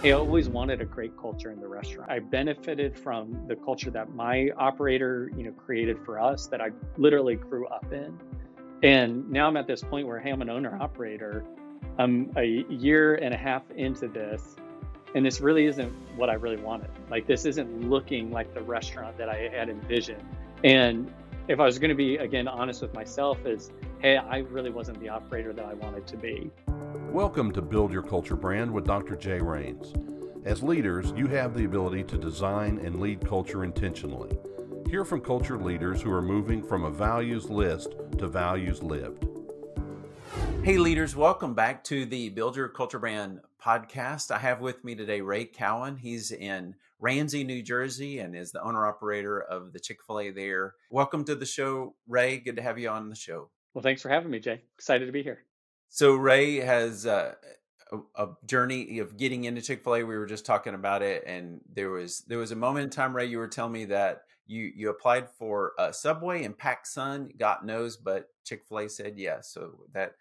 I always wanted a great culture in the restaurant. I benefited from the culture that my operator, created for us that I literally grew up in. And now I'm at this point where, hey, I'm an owner operator. I'm a year and a half into this, and this really isn't what I really wanted. Like, this isn't looking like the restaurant that I had envisioned. And if I was going to be, again, honest with myself, is, hey, I really wasn't the operator that I wanted to be. Welcome to Build Your Culture Brand with Dr. Jay Rains. As leaders, you have the ability to design and lead culture intentionally. Hear from culture leaders who are moving from a values list to values lived. Hey leaders, welcome back to the Build Your Culture Brand podcast. I have with me today Ray Cowan. He's in Ramsey, New Jersey, and is the owner-operator of the Chick-fil-A there. Welcome to the show, Ray. Good to have you on the show. Well, thanks for having me, Jay. Excited to be here. So Ray has a journey of getting into Chick-fil-A. We were just talking about it, and there was a moment in time, Ray, you were telling me that you applied for Subway and PacSun, got no's, but Chick-fil-A said yes. So that,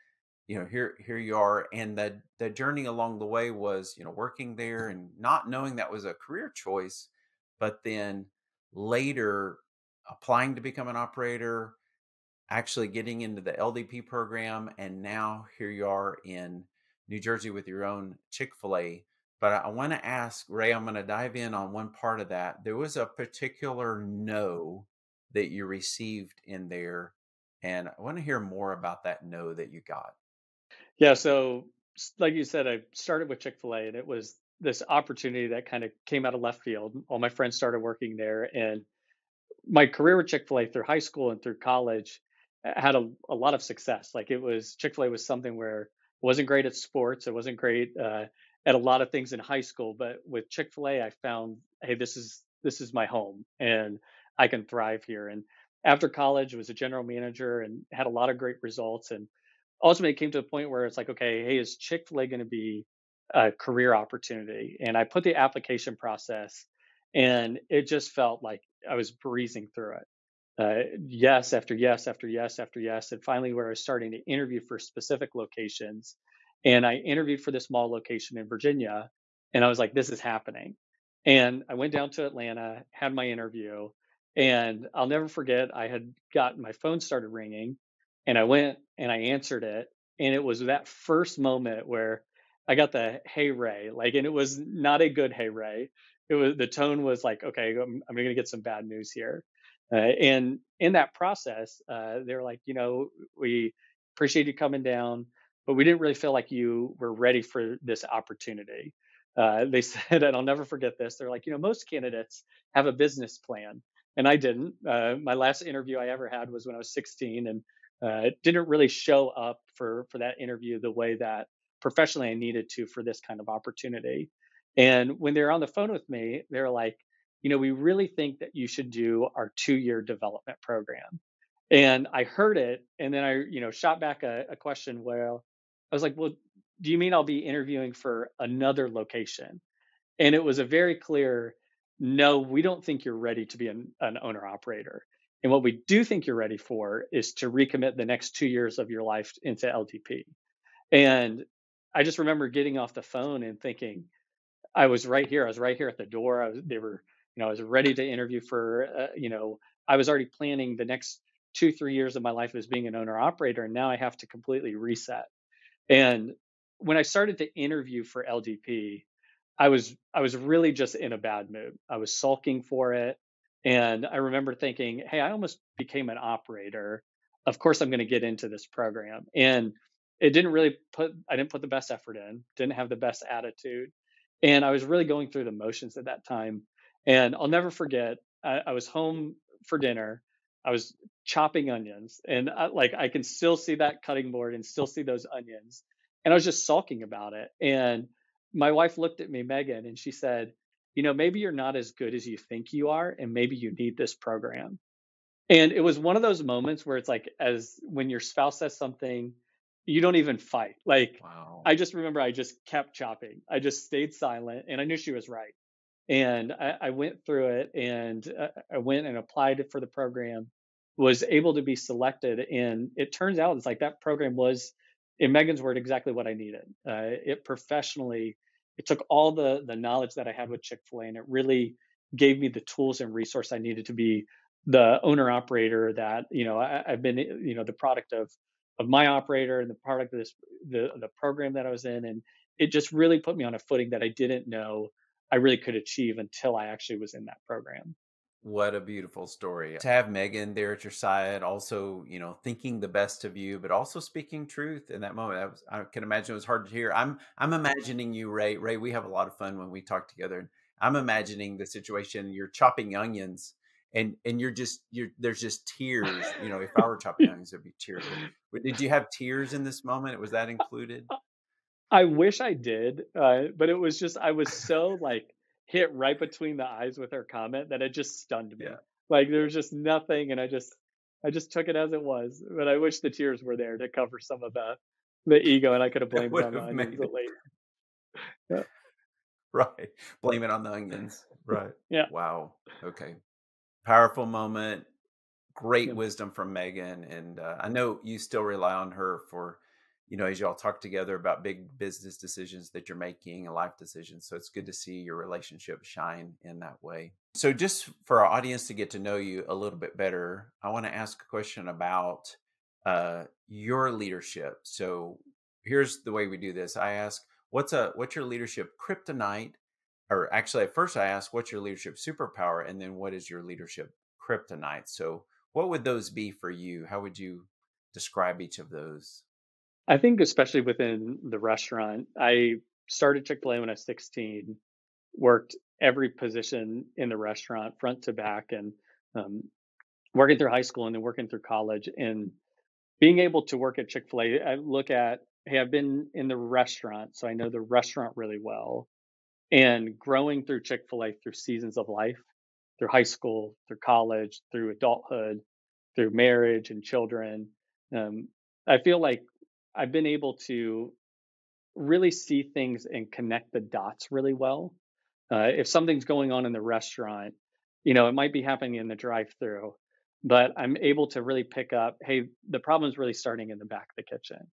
here you are. And the journey along the way was, working there and not knowing that was a career choice, but then later applying to become an operator, actually getting into the LDP program. And now here you are in New Jersey with your own Chick-fil-A. But I want to ask, Ray, I'm going to dive in on one part of that. There was a particular no that you received in there. And I want to hear more about that no that you got. Yeah, so like you said, I started with Chick-fil-A, and it was this opportunity that kind of came out of left field. All my friends started working there, and my career with Chick-fil-A through high school and through college had a lot of success. Like, it was, Chick-fil-A was something where I wasn't great at sports. I wasn't great at a lot of things in high school, but with Chick-fil-A, I found, hey, this is my home, and I can thrive here. And after college, was a general manager and had a lot of great results. And ultimately, it came to a point where it's like, okay, hey, is Chick-fil-A going to be a career opportunity? And I put the application process, and it just felt like I was breezing through it. Yes after yes after yes after yes, and finally, where I was starting to interview for specific locations, and I interviewed for this mall location in Virginia, and I was like, this is happening. And I went down to Atlanta, had my interview, and I'll never forget. I had gotten my phone started ringing, and I went and I answered it, and it was that first moment where I got the "Hey Ray," like, and it was not a good "Hey Ray." It was, the tone was like, okay, I'm going to get some bad news here. And in that process, they were like, we appreciate you coming down, but we didn't really feel like you were ready for this opportunity. They said, and I'll never forget this. They're like, most candidates have a business plan, and I didn't. My last interview I ever had was when I was 16, and didn't really show up for that interview the way that professionally I needed to for this kind of opportunity. And when they were on the phone with me, they were like, we really think that you should do our 2-year development program. And I heard it, and then I, shot back a question where I was like, well, do you mean I'll be interviewing for another location? And it was a very clear, no, we don't think you're ready to be an owner operator. And what we do think you're ready for is to recommit the next 2 years of your life into LDP. And I just remember getting off the phone and thinking, I was right here. I was right here at the door. They were, I was ready to interview for, I was already planning the next 2, 3 years of my life as being an owner operator. And now I have to completely reset. And when I started to interview for LDP, I was really just in a bad mood. I was sulking for it. And I remember thinking, hey, I almost became an operator. Of course I'm going to get into this program. And it didn't really I didn't put the best effort in, didn't have the best attitude. And I was really going through the motions at that time. And I'll never forget, I was home for dinner. I was chopping onions, and I can still see that cutting board and still see those onions. And I was just sulking about it. And my wife looked at me, Megan, and she said, maybe you're not as good as you think you are, and maybe you need this program. And it was one of those moments where it's like, as when your spouse says something, you don't even fight. Like, Wow. I just remember I just kept chopping. I just stayed silent, and I knew she was right. And I went through it, and I went and applied for the program, was able to be selected. And it turns out it's like that program was, in Megan's word, exactly what I needed. It professionally, it took all the knowledge that I had with Chick-fil-A, and it really gave me the tools and resource I needed to be the owner operator that, I've been, the product of my operator and the product of the program that I was in. And it just really put me on a footing that I didn't know I really could achieve until I actually was in that program. What a beautiful story. To have Megan there at your side, also, thinking the best of you, but also speaking truth in that moment. I can imagine it was hard to hear. I'm imagining you, Ray. Ray, we have a lot of fun when we talk together. And I'm imagining the situation, you're chopping onions and there's just tears. If I were chopping onions, there'd be tears. But did you have tears in this moment? Was that included? I wish I did, but it was just I was so like hit right between the eyes with her comment that it just stunned me. Yeah. Like there was just nothing, and I just took it as it was. But I wish the tears were there to cover some of the ego, and I could have It blamed it would on the have onions made at it least. Yeah, right. Blame it on the onions. Right. yeah, Wow. Okay. Powerful moment. Great yeah. wisdom from Megan. And I know you still rely on her for, as y'all talk together about big business decisions that you're making and life decisions. So it's good to see your relationship shine in that way. So just for our audience to get to know you a little bit better, I want to ask a question about your leadership. So here's the way we do this. I ask, what's your leadership kryptonite? Or actually, at first I ask, what's your leadership superpower? And then what is your leadership kryptonite? So what would those be for you? How would you describe each of those? I think especially within the restaurant, I started Chick-fil-A when I was 16, worked every position in the restaurant, front to back, and um, working through high school and then working through college. And being able to work at Chick-fil-A, I look at, hey, I've been in the restaurant, so I know the restaurant really well. And growing through Chick-fil-A through seasons of life, through high school, through college, through adulthood, through marriage and children, um, I feel like I've been able to really see things and connect the dots really well. If something's going on in the restaurant, it might be happening in the drive-through, but I'm able to really pick up, hey, the problem's really starting in the back of the kitchen.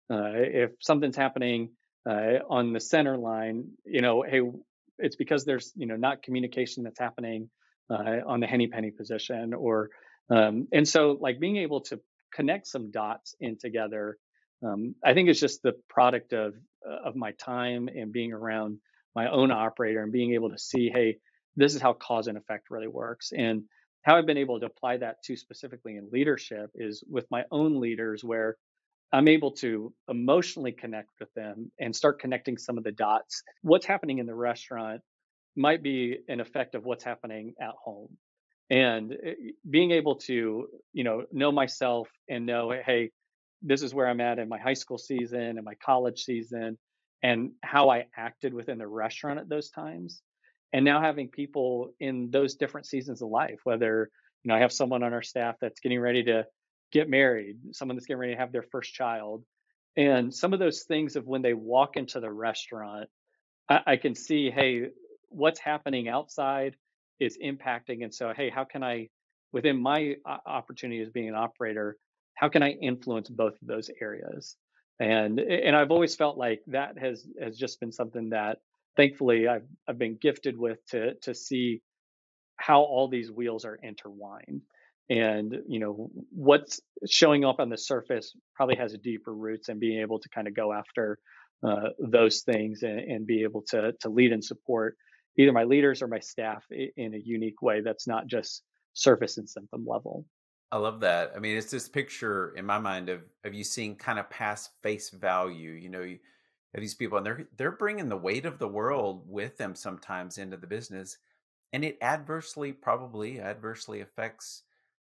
If something's happening on the center line, hey, it's because there's not communication that's happening on the henny penny position, and so like being able to connect some dots in together. I think it's just the product of my time and being around my own operator and being able to see, hey, this is how cause and effect really works. And how I've been able to apply that to specifically in leadership is with my own leaders, where I'm able to emotionally connect with them and start connecting some of the dots. What's happening in the restaurant might be an effect of what's happening at home. And being able to, know myself and know, hey, this is where I'm at in my high school season and my college season, and how I acted within the restaurant at those times. And now having people in those different seasons of life, whether, I have someone on our staff that's getting ready to get married, someone that's getting ready to have their first child. And some of those things of when they walk into the restaurant, I can see, hey, what's happening outside is impacting. And so, hey, how can I, within my opportunity as being an operator, how can I influence both of those areas? And I've always felt like that has just been something that thankfully I've been gifted with to see how all these wheels are intertwined. And what's showing up on the surface probably has deeper roots, and being able to kind of go after those things and be able to lead and support either my leaders or my staff in a unique way that's not just surface and symptom level. I love that. I mean, it's this picture in my mind of you seeing kind of past face value. You have these people, and they're bringing the weight of the world with them sometimes into the business, and it probably adversely affects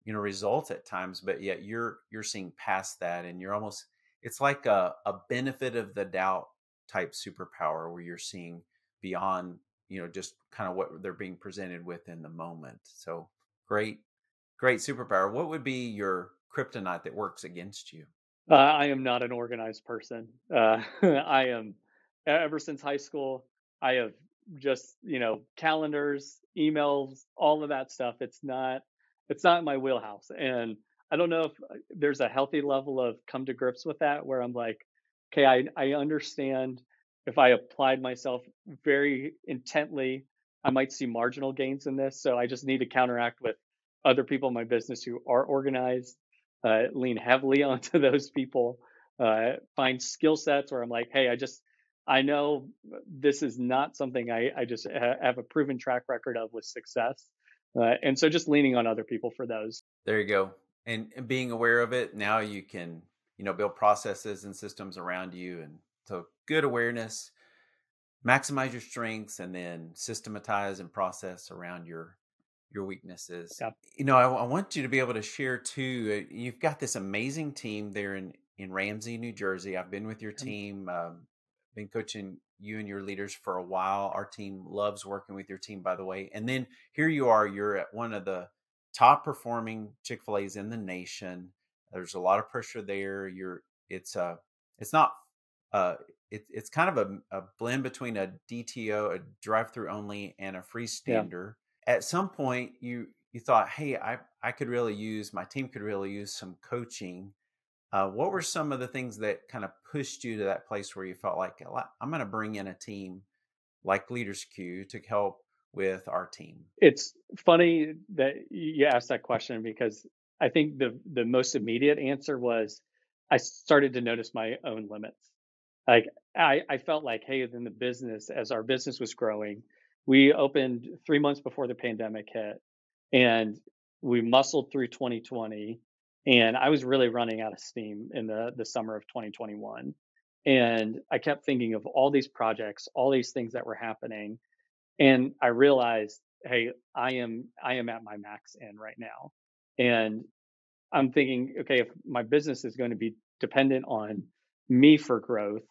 results at times. But yet you're seeing past that, and you're almost it's like a benefit of the doubt type superpower where you're seeing beyond just kind of what they're being presented with in the moment. So great. Great superpower. What would be your kryptonite that works against you? I am not an organized person. I am, ever since high school, I have just, calendars, emails, all of that stuff. It's not in my wheelhouse. And I don't know if there's a healthy level of come to grips with that where I'm like, okay, I understand. if I applied myself very intently, I might see marginal gains in this. So I just need to counteract with other people in my business who are organized, lean heavily onto those people, find skill sets where I'm like, hey, I know this is not something I just have a proven track record of with success. And so just leaning on other people for those. There you go. And being aware of it, now you can, build processes and systems around you. And so good awareness, maximize your strengths, and then systematize and process around your weaknesses. Yeah. I want you to be able to share too. You've got this amazing team there in Ramsey, New Jersey. I've been with your team, been coaching you and your leaders for a while. Our team loves working with your team, by the way. And then here you are. You're at one of the top performing Chick-fil-A's in the nation. There's a lot of pressure there. It's not it's kind of a blend between a DTO, a drive-through only, and a Yeah. freestander. At some point you thought, hey, I could really use, my team could really use some coaching. What were some of the things that kind of pushed you to that place where you felt like, I'm going to bring in a team like Leaders Q to help with our team? It's funny that you asked that question because I think the most immediate answer was I started to notice my own limits. Like I felt like, hey, in the business, as our business was growing, we opened 3 months before the pandemic hit, and we muscled through 2020, and I was really running out of steam in the summer of 2021. And I kept thinking of all these projects, all these things that were happening, and I realized, hey, I am at my max end right now. And I'm thinking, okay, if my business is going to be dependent on me for growth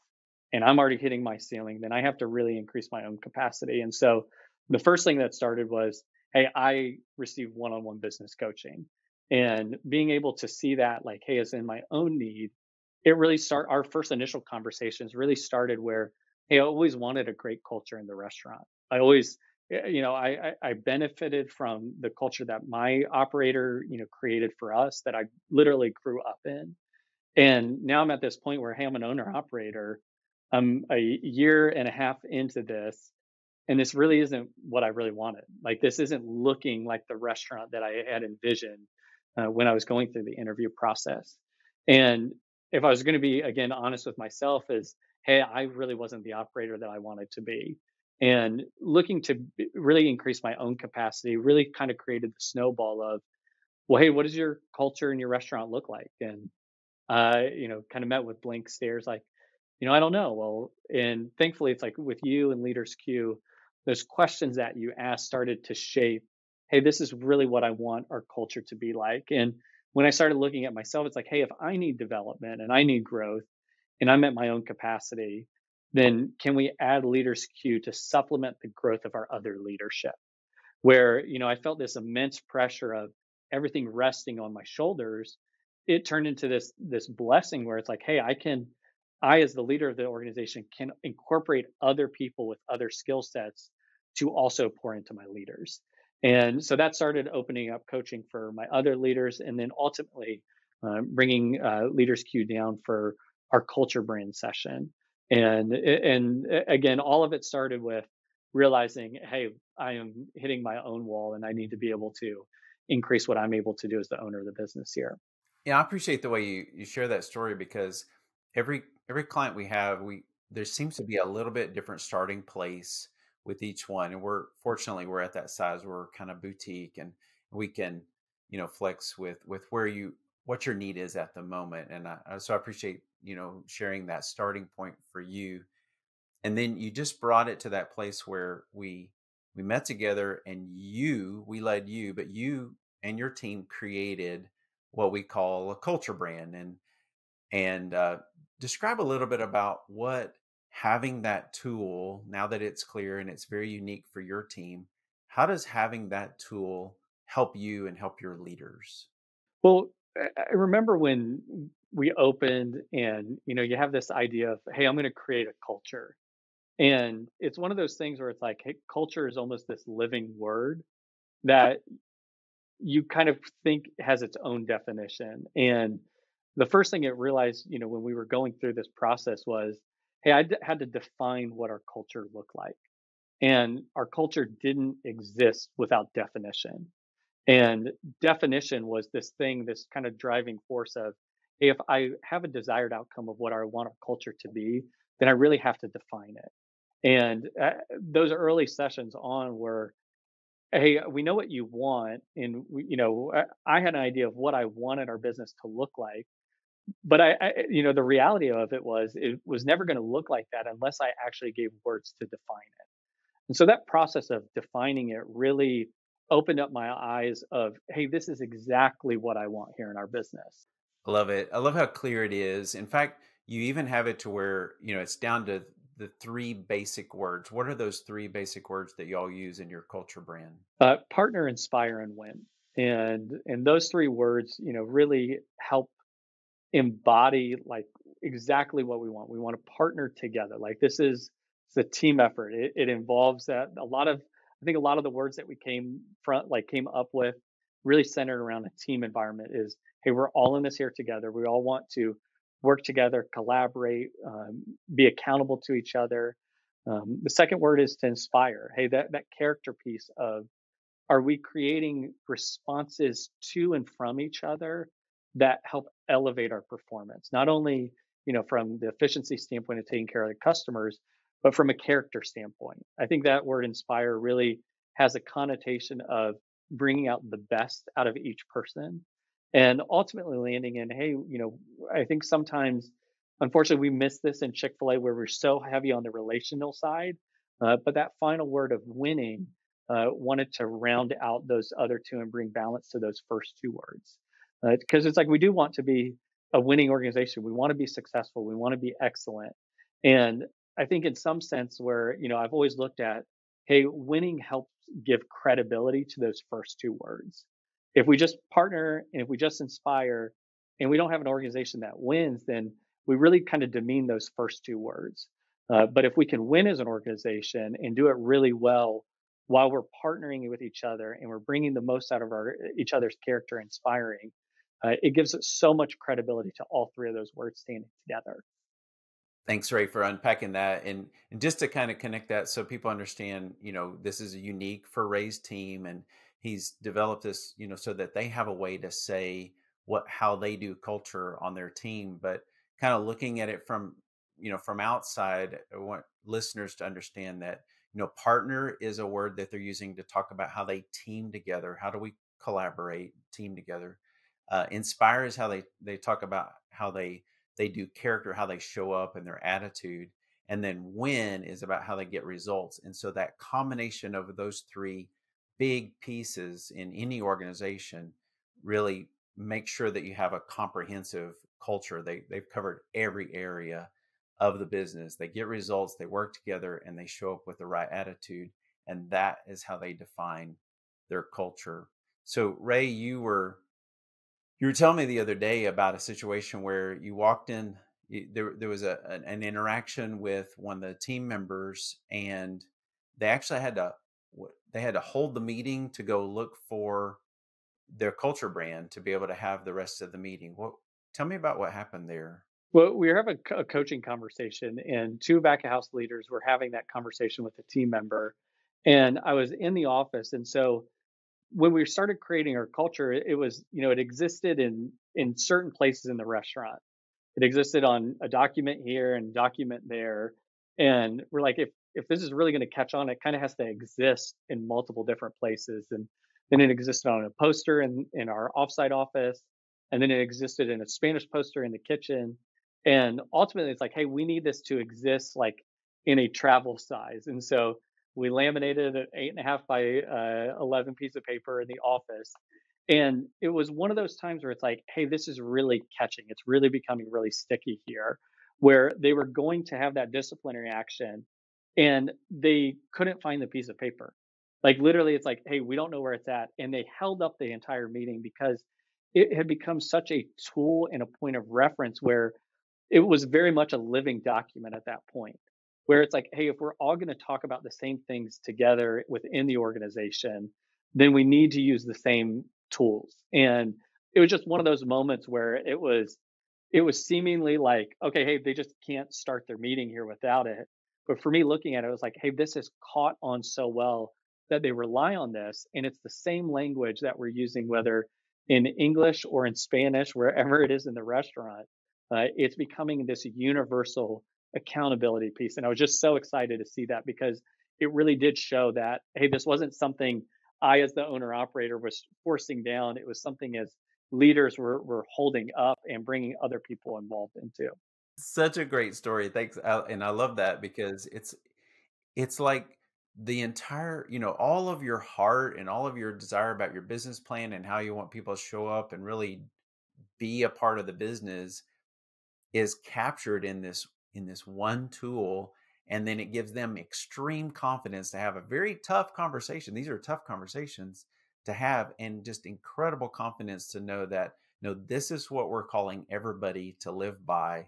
and I'm already hitting my ceiling, then I have to really increase my own capacity. And so the first thing that started was, hey, I received one-on-one business coaching, and being able to see that, like, hey, as in my own need, it really our first initial conversations really started where, hey, I always wanted a great culture in the restaurant. I always, I benefited from the culture that my operator, created for us, that I literally grew up in. And now I'm at this point where, hey, I'm an owner operator. I'm a year and a half into this, and this really isn't what I really wanted. Like, this isn't looking like the restaurant that I had envisioned when I was going through the interview process. And if I was going to be, again, honest with myself, is, hey, I really wasn't the operator that I wanted to be. And looking to really increase my own capacity really kind of created the snowball of, well, hey, what does your culture in your restaurant look like? And kind of met with blank stares, like, I don't know. Well, and thankfully, it's like with you and Leaders Q, those questions that you asked started to shape, hey, this is really what I want our culture to be like. And when I started looking at myself, it's like, hey, if I need development and I need growth and I'm at my own capacity, then can we add Leaders Q to supplement the growth of our other leadership? Where, I felt this immense pressure of everything resting on my shoulders. It turned into this blessing where it's like, hey, I as the leader of the organization can incorporate other people with other skill sets to also pour into my leaders. And so that started opening up coaching for my other leaders, and then ultimately bringing Leaders Q down for our culture brand session. And again, all of it started with realizing, hey, I am hitting my own wall, and I need to be able to increase what I'm able to do as the owner of the business here. Yeah, I appreciate the way you share that story, because every client we have, there seems to be a little bit different starting place with each one, and we're at that size. We're kind of boutique, and we can flex with what your need is at the moment. And so I appreciate sharing that starting point for you. And then you just brought it to that place where we met together, and we led you, but you and your team created what we call a culture brand. And describe a little bit about what having that tool, now that it's clear and it's very unique for your team, how does having that tool help you and help your leaders? Well, I remember when we opened, and you have this idea of, hey, I'm going to create a culture. And it's one of those things where it's like, hey, culture is almost this living word that you kind of think has its own definition. And the first thing it realized, when we were going through this process was, hey, had to define what our culture looked like. And our culture didn't exist without definition. And definition was this thing, this kind of driving force of, hey, if I have a desired outcome of what I want our culture to be, then I really have to define it. And those early sessions on were, hey, we know what you want, and I had an idea of what I wanted our business to look like, but the reality of it was never going to look like that unless I actually gave words to define it. And so that process of defining it really opened up my eyes of, hey, this is exactly what I want here in our business. I love it. I love how clear it is. In fact, you even have it to where, it's down to the three basic words. What are those three basic words that y'all use in your culture brand? Partner, inspire, and win. And those three words, really help embody like exactly what we want. We want to partner together. Like this is it's a team effort. It involves that I think a lot of the words that we came up with really centered around a team environment is, hey, we're all in this here together. We all want to work together, collaborate, be accountable to each other. The second word is to inspire. Hey, that character piece of, are we creating responses to and from each other that help elevate our performance? Not only, from the efficiency standpoint of taking care of the customers, but from a character standpoint. I think that word inspire really has a connotation of bringing out the best out of each person and ultimately landing in, hey, I think sometimes, unfortunately, we miss this in Chick-fil-A where we're so heavy on the relational side. But that final word of winning wanted to round out those other two and bring balance to those first two words. Because it's like we do want to be a winning organization. We want to be successful. We want to be excellent. And I think in some sense where, I've always looked at, hey, winning helps give credibility to those first two words. If we just partner and if we just inspire and we don't have an organization that wins, then we really kind of demean those first two words. But if we can win as an organization and do it really well while we're partnering with each other and we're bringing the most out of each other's character, inspiring, it gives us so much credibility to all three of those words standing together. Thanks, Ray, for unpacking that. And just to kind of connect that so people understand, this is unique for Ray's team, and he's developed this, so that they have a way to say how they do culture on their team. But kind of looking at it from outside, I want listeners to understand that, partner is a word that they're using to talk about how they team together. How do we collaborate, team together? Inspire is how they talk about how they do character, how they show up and their attitude. And then win is about how they get results. And so that combination of those three big pieces in any organization really make sure that you have a comprehensive culture. They've covered every area of the business. They get results, they work together, and they show up with the right attitude. And that is how they define their culture. So Ray, you were telling me the other day about a situation where you walked in. There was an interaction with one of the team members, and they actually had to hold the meeting to go look for their culture brand to be able to have the rest of the meeting. Tell me about what happened there. Well, we were having a coaching conversation, and two back of house leaders were having that conversation with a team member. And I was in the office. And so when we started creating our culture, it was, it existed in certain places in the restaurant. It existed on a document here and document there. And we're like, if this is really going to catch on, it kind of has to exist in multiple different places. And then it existed on a poster in our offsite office. And then it existed in a Spanish poster in the kitchen. And ultimately it's like, hey, we need this to exist like in a travel size. And so we laminated an 8.5 by 11 piece of paper in the office. And it was one of those times where it's like, hey, this is really catching. It's really becoming really sticky here, where they were going to have that disciplinary action and they couldn't find the piece of paper. Like literally, it's like, hey, we don't know where it's at. And they held up the entire meeting because it had become such a tool and a point of reference where it was very much a living document at that point, where it's like, hey, if we're all going to talk about the same things together within the organization, then we need to use the same tools. And it was just one of those moments where it was seemingly like, okay, hey, they just can't start their meeting here without it. But for me looking at it, it was like, hey, this has caught on so well that they rely on this. And it's the same language that we're using, whether in English or in Spanish, wherever it is in the restaurant. It's becoming this universal accountability piece. And I was just so excited to see that because it really did show that, hey, this wasn't something I, as the owner operator, was forcing down. It was something as leaders were holding up and bringing other people involved into. Such a great story. Thanks. And I love that because it's like the entire, all of your heart and all of your desire about your business plan and how you want people to show up and really be a part of the business is captured in this one tool, and then it gives them extreme confidence to have a very tough conversation. These are tough conversations to have, and just incredible confidence to know that, this is what we're calling everybody to live by,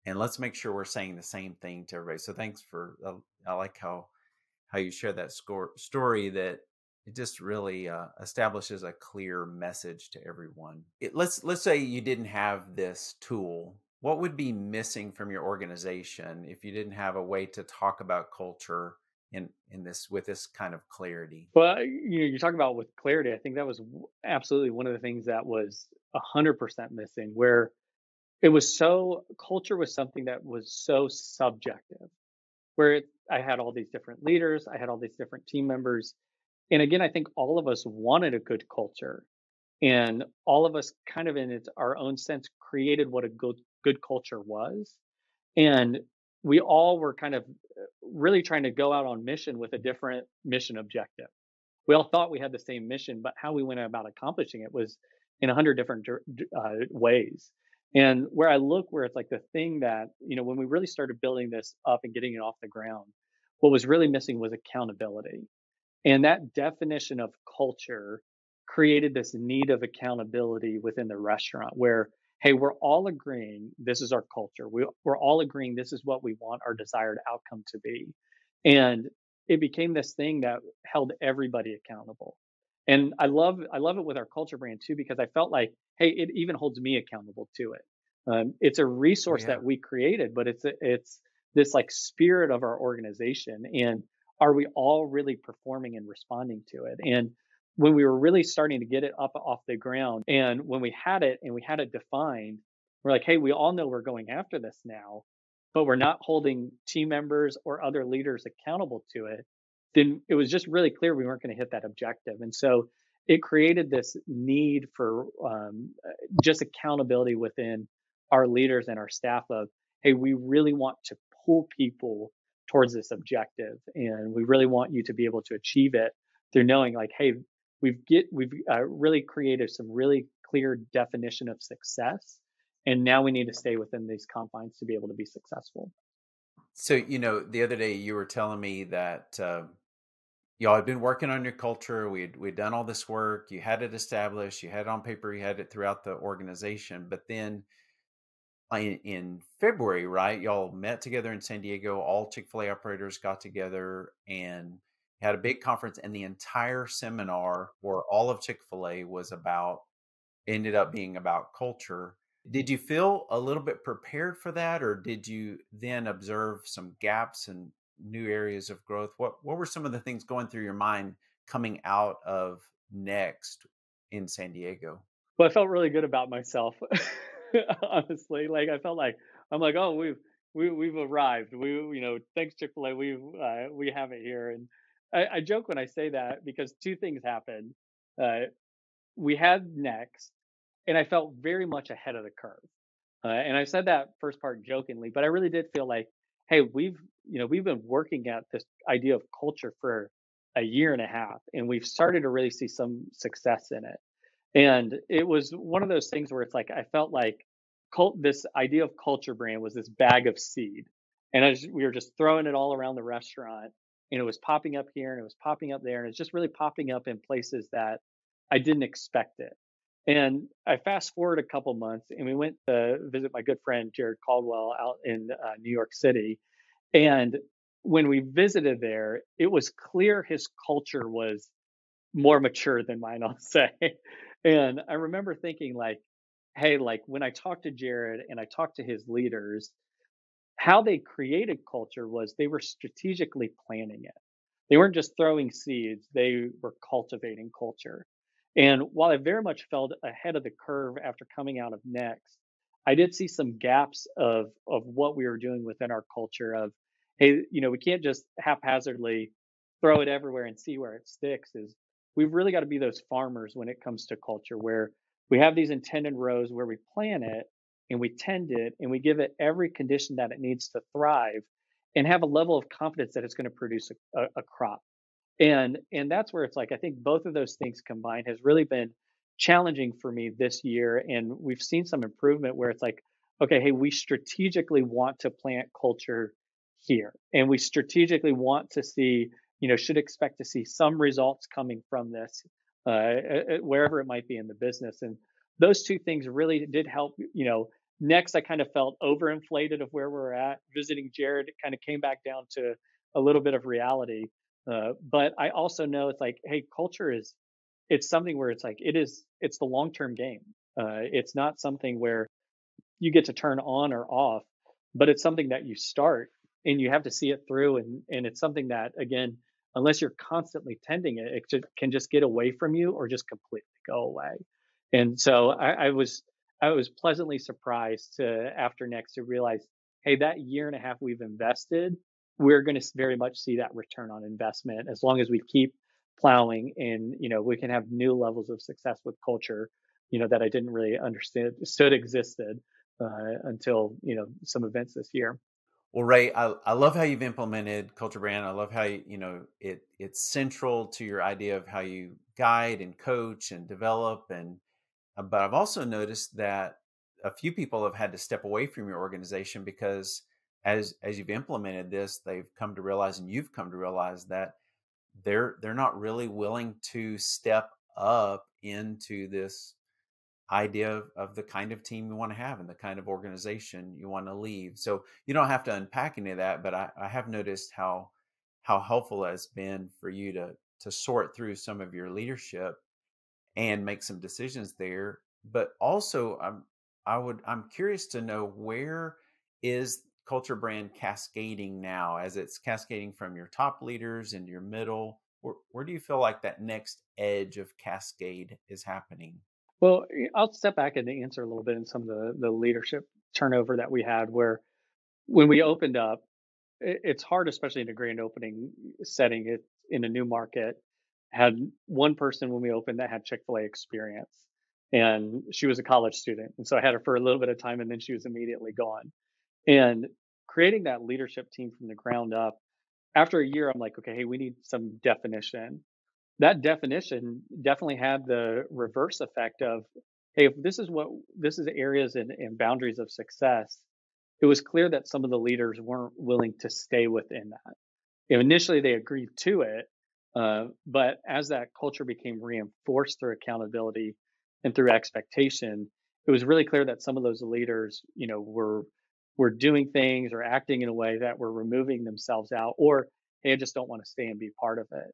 and let's make sure we're saying the same thing to everybody. So thanks for, I like how you share that story, that it just really establishes a clear message to everyone. Let's say you didn't have this tool. What would be missing from your organization if you didn't have a way to talk about culture in this with this kind of clarity? But you talk about with clarity. I think that was absolutely one of the things that was 100% missing. Where it was so culture was something that was so subjective. I had all these different leaders, I had all these different team members, and again, I think all of us wanted a good culture, and all of us kind of in our own sense created what a good culture was. And we all were kind of really trying to go out on mission with a different mission objective. We all thought we had the same mission, but how we went about accomplishing it was in 100 different ways. And where I look, where it's like the thing that, when we really started building this up and getting it off the ground, what was really missing was accountability. And that definition of culture created this need of accountability within the restaurant where, hey, we're all agreeing this is our culture. We're all agreeing this is what we want our desired outcome to be. And it became this thing that held everybody accountable. And I love it with our culture brand too, because I felt like, hey, it even holds me accountable to it. It's a Oh resource yeah. that we created, but it's this like spirit of our organization. And are we all really performing and responding to it? And when we were really starting to get it up off the ground, and when we had it and we had it defined, we're like, hey, we all know we're going after this now, but we're not holding team members or other leaders accountable to it. Then it was just really clear we weren't going to hit that objective. And so it created this need for just accountability within our leaders and our staff of, hey, we really want to pull people towards this objective, and we really want you to be able to achieve it through knowing like, hey, we've really created some really clear definition of success, and now we need to stay within these confines to be able to be successful. So, the other day you were telling me that y'all had been working on your culture. We'd done all this work. You had it established. You had it on paper. You had it throughout the organization. But then in February, right? Y'all met together in San Diego. All Chick-fil-A operators got together and had a big conference. And the entire seminar for all of Chick-fil-A ended up being about culture. Did you feel a little bit prepared for that, or did you then observe some gaps and new areas of growth? What were some of the things going through your mind coming out of Next in San Diego? Well, I felt really good about myself, honestly. Like I felt like I'm like, oh, we've arrived. Thanks Chick Fil A, we have it here. And I joke when I say that because two things happened. Uh, we had Next, and I felt very much ahead of the curve. And I said that first part jokingly, but I really did feel like, hey, we've been working at this idea of culture for a year and a half, and we've started to really see some success in it. And it was one of those things where it's like I felt like this idea of culture brand was this bag of seed, and we were just throwing it all around the restaurant, and it was popping up here and it was popping up there, and it's just really popping up in places that I didn't expect it. And I fast forward a couple months, and we went to visit my good friend Jared Caldwell out in New York City. And when we visited there, it was clear his culture was more mature than mine, I'll say. And I remember thinking like, hey, like when I talked to Jared and I talked to his leaders, how they created culture was they were strategically planning it. They weren't just throwing seeds, they were cultivating culture. And while I very much felt ahead of the curve after coming out of Next, I did see some gaps of what we were doing within our culture of, hey, we can't just haphazardly throw it everywhere and see where it sticks. Is we've really got to be those farmers when it comes to culture where we have these intended rows where we plant it and we tend it and we give it every condition that it needs to thrive and have a level of confidence that it's going to produce a crop. And that's where it's like I think both of those things combined has really been challenging for me this year. And we've seen some improvement where it's like, okay, hey, we strategically want to plant culture here. And we strategically want to see, should expect to see some results coming from this, wherever it might be in the business. And those two things really did help. Next, I kind of felt overinflated of where we're at. Visiting Jared, it kind of came back down to a little bit of reality. But I also know it's like, hey, culture is it's something where it's like it's the long term game. It's not something where you get to turn on or off, but it's something that you start and you have to see it through. And it's something that again, unless you're constantly tending it, can just get away from you or just completely go away. And so I was pleasantly surprised to after Next to realize, hey, that year and a half we've invested, we're going to very much see that return on investment as long as we keep plowing and we can have new levels of success with culture, that I didn't really understand stood existed until some events this year. Well, Ray, I love how you've implemented Culture Brand. I love how it's central to your idea of how you guide and coach and develop. And but I've also noticed that a few people have had to step away from your organization because as you've implemented this, they've come to realize, and you've come to realize that they're not really willing to step up into this idea of the kind of team you want to have and the kind of organization you want to leave. So you don't have to unpack any of that, but I have noticed how helpful it's been for you to sort through some of your leadership and make some decisions there. But also I'm curious to know, where is Culture Brand cascading now, as it's cascading from your top leaders into your middle? Where do you feel like that next edge of cascade is happening? Well, I'll step back and answer a little bit in some of the leadership turnover that we had where when we opened up, it's hard, especially in a grand opening setting. It in a new market. Had one person when we opened that had Chick-fil-A experience, and she was a college student, and so I had her for a little bit of time, and then she was immediately gone. And creating that leadership team from the ground up. After a year, I'm like, okay, hey, we need some definition. That definition definitely had the reverse effect of, hey, if this is areas and boundaries of success, it was clear that some of the leaders weren't willing to stay within that. Initially, they agreed to it, but as that culture became reinforced through accountability and through expectation, it was really clear that some of those leaders, were doing things or acting in a way that were removing themselves out, or hey, I just don't want to stay and be part of it.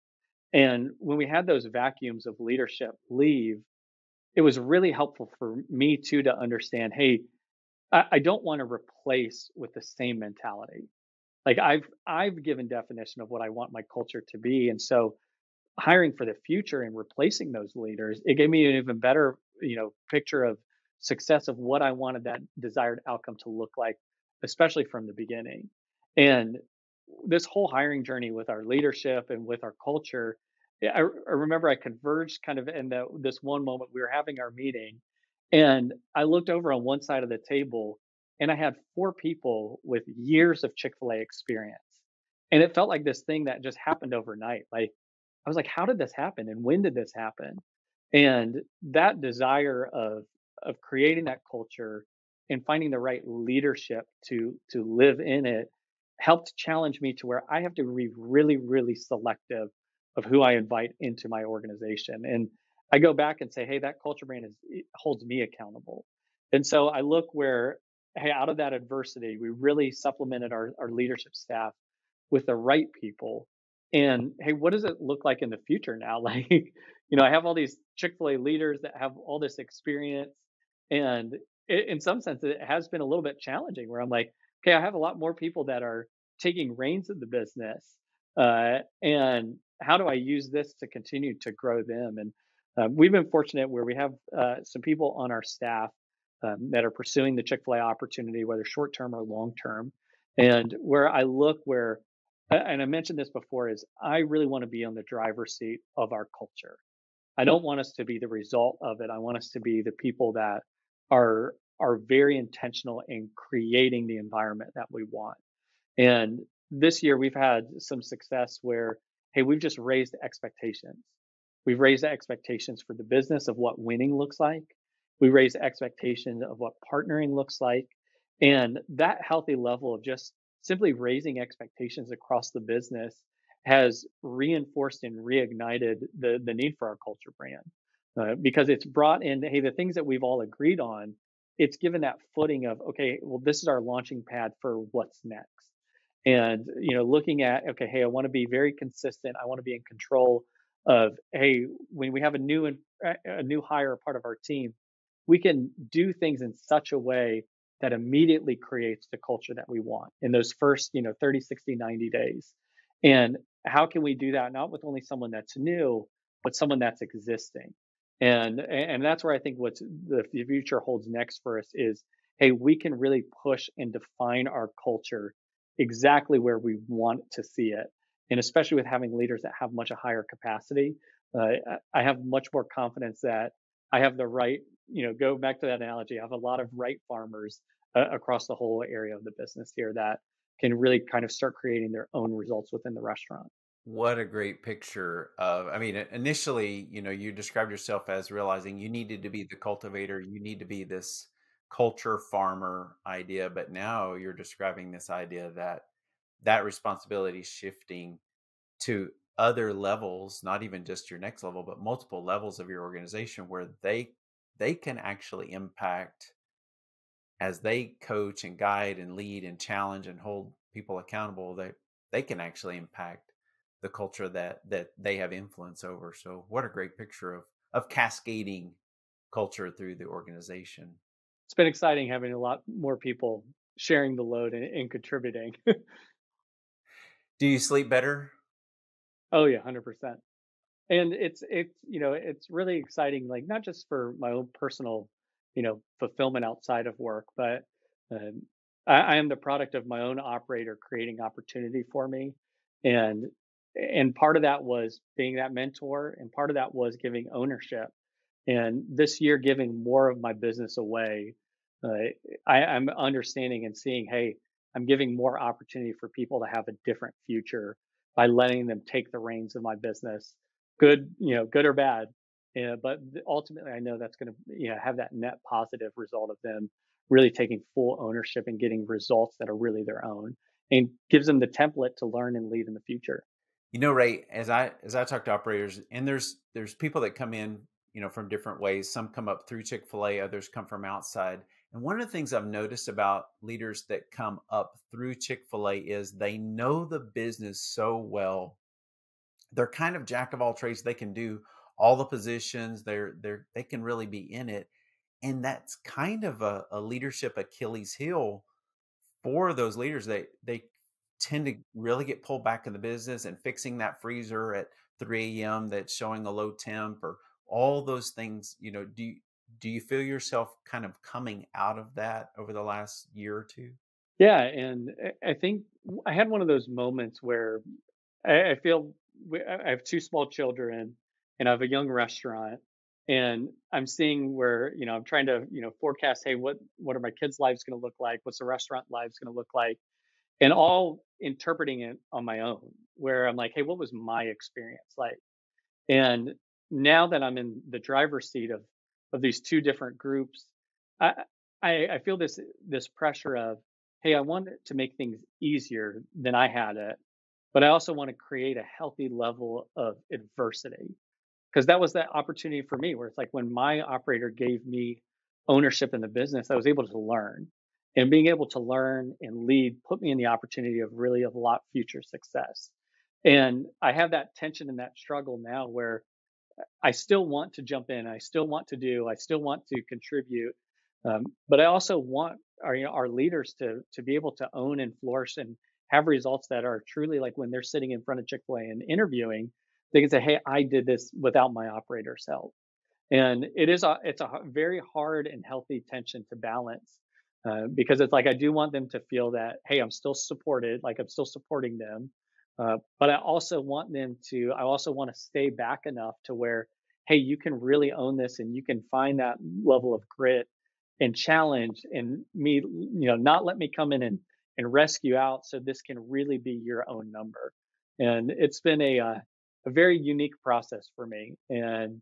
And when we had those vacuums of leadership leave, it was really helpful for me too to understand, hey, I don't want to replace with the same mentality. Like I've given definition of what I want my culture to be. And so hiring for the future and replacing those leaders, it gave me an even better, picture of success of what I wanted that desired outcome to look like, especially from the beginning. And this whole hiring journey with our leadership and with our culture, yeah, I remember I converged kind of in this one moment we were having our meeting, and I looked over on one side of the table, and I had four people with years of Chick-fil-A experience, and it felt like this thing that just happened overnight. Like I was like, how did this happen, and when did this happen? And that desire of creating that culture and finding the right leadership to live in it helped challenge me to where I have to be really, really selective of who I invite into my organization. And I go back and say, hey, that culture brand it holds me accountable. And so I look where, hey, out of that adversity, we really supplemented our leadership staff with the right people. And hey, what does it look like in the future now? Like, I have all these Chick-fil-A leaders that have all this experience. And in some sense, it has been a little bit challenging where I'm like, okay, I have a lot more people that are taking reins of the business. And how do I use this to continue to grow them? And we've been fortunate where we have some people on our staff that are pursuing the Chick-fil-A opportunity, whether short term or long term. And where I look where, and I mentioned this before, is I really want to be on the driver's seat of our culture. I don't want us to be the result of it. I want us to be the people that are very intentional in creating the environment that we want. And this year we've had some success where, hey, we've just raised expectations. We've raised the expectations for the business of what winning looks like. We raised expectations of what partnering looks like. And that healthy level of just simply raising expectations across the business has reinforced and reignited the need for our culture brand because it's brought in, hey, the things that we've all agreed on, it's given that footing of, okay, well, this is our launching pad for what's next. And, looking at, okay, hey, I want to be very consistent. I want to be in control of, hey, when we have a new hire, part of our team, we can do things in such a way that immediately creates the culture that we want in those first, 30, 60, 90 days. And how can we do that? Not with only someone that's new, but someone that's existing. And that's where I think what's the future holds next for us is, hey, we can really push and define our culture exactly where we want to see it. And especially with having leaders that have much a higher capacity, I have much more confidence that I have the right, go back to that analogy. I have a lot of right farmers across the whole area of the business here that can really kind of start creating their own results within the restaurant. What a great picture of, I mean, initially, you described yourself as realizing you needed to be the cultivator, you need to be this culture farmer idea, but now you're describing this idea that that responsibility is shifting to other levels, not even just your next level, but multiple levels of your organization where they can actually impact as they coach and guide and lead and challenge and hold people accountable. They can actually impact the culture that they have influence over. So what a great picture of cascading culture through the organization. It's been exciting having a lot more people sharing the load and contributing. Do you sleep better? Oh yeah, 100%. And it's really exciting, like not just for my own personal, fulfillment outside of work, but um, I am the product of my own operator creating opportunity for me, and and part of that was being that mentor, and part of that was giving ownership. And this year, giving more of my business away, uh, I'm understanding and seeing, hey, I'm giving more opportunity for people to have a different future by letting them take the reins of my business, good, good or bad. Yeah, but ultimately, I know that's going to, have that net positive result of them really taking full ownership and getting results that are really their own, and gives them the template to learn and lead in the future. Ray, as I talk to operators, and there's people that come in, from different ways. Some come up through Chick-fil-A, others come from outside. And one of the things I've noticed about leaders that come up through Chick-fil-A is they know the business so well. They're kind of jack of all trades. They can do all the positions. They can really be in it. And that's kind of a leadership Achilles heel for those leaders. They tend to really get pulled back in the business and fixing that freezer at 3 a.m. that's showing a low temp or all those things. Do you feel yourself kind of coming out of that over the last year or two? Yeah, and I think I had one of those moments where I feel I have two small children, and I have a young restaurant, and I'm seeing where I'm trying to forecast, hey, what are my kids' lives going to look like? What's the restaurant lives going to look like? And all interpreting it on my own, where I'm like, hey, what was my experience like? And now that I'm in the driver's seat of these two different groups, I I feel this pressure of, hey, I want to make things easier than I had it, but I also want to create a healthy level of adversity because that was that opportunity for me where it's like when my operator gave me ownership in the business, I was able to learn. And being able to learn and lead put me in the opportunity of really of a lot future success. And I have that tension and that struggle now where I still want to jump in, I still want to do, I still want to contribute, But I also want our leaders to be able to own and flourish and have results that are truly like when they're sitting in front of Chick-fil-A and interviewing, they can say, "Hey, I did this without my operator's help." And it's a very hard and healthy tension to balance, because it's like I do want them to feel that, hey, I'm still supported, like I'm still supporting them, but I also want to stay back enough to where, hey, you can really own this and you can find that level of grit and challenge and me, not let me come in and rescue out, so this can really be your own number. And it's been a very unique process for me. And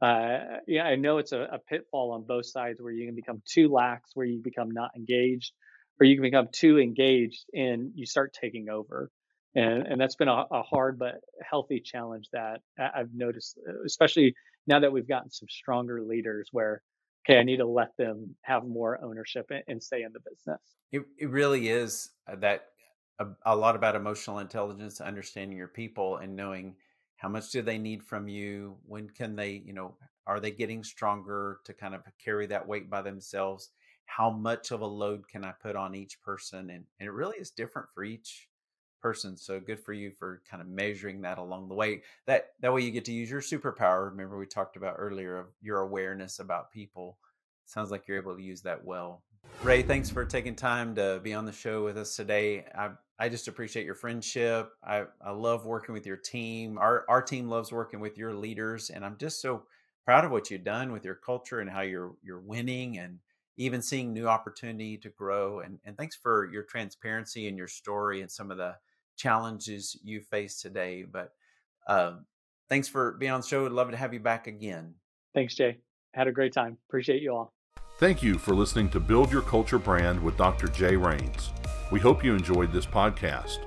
yeah, I know it's a pitfall on both sides where you can become too lax, where you become not engaged, or you can become too engaged and you start taking over. And that's been a hard but healthy challenge that I've noticed, especially now that we've gotten some stronger leaders where, okay, I need to let them have more ownership and stay in the business. It really is that a lot about emotional intelligence, understanding your people and knowing how much do they need from you, when can they, are they getting stronger to kind of carry that weight by themselves, how much of a load can I put on each person, and it really is different for each person. So good for you for kind of measuring that along the way. That way you get to use your superpower. Remember we talked about earlier of your awareness about people. Sounds like you're able to use that well. Ray, thanks for taking time to be on the show with us today. I just appreciate your friendship. I love working with your team. Our team loves working with your leaders, and I'm just so proud of what you've done with your culture and how you're winning and even seeing new opportunity to grow. And thanks for your transparency and your story and some of the challenges you face today. But thanks for being on the show. I'd love to have you back again. Thanks, Jay. Had a great time. Appreciate you all. Thank you for listening to Build Your Culture Brand with Dr. Jay Rains. We hope you enjoyed this podcast.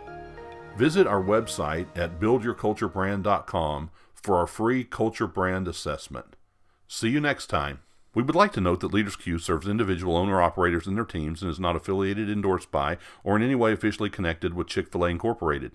Visit our website at buildyourculturebrand.com for our free culture brand assessment. See you next time. We would like to note that Leaders Q serves individual owner-operators and their teams and is not affiliated, endorsed by, or in any way officially connected with Chick-fil-A Incorporated.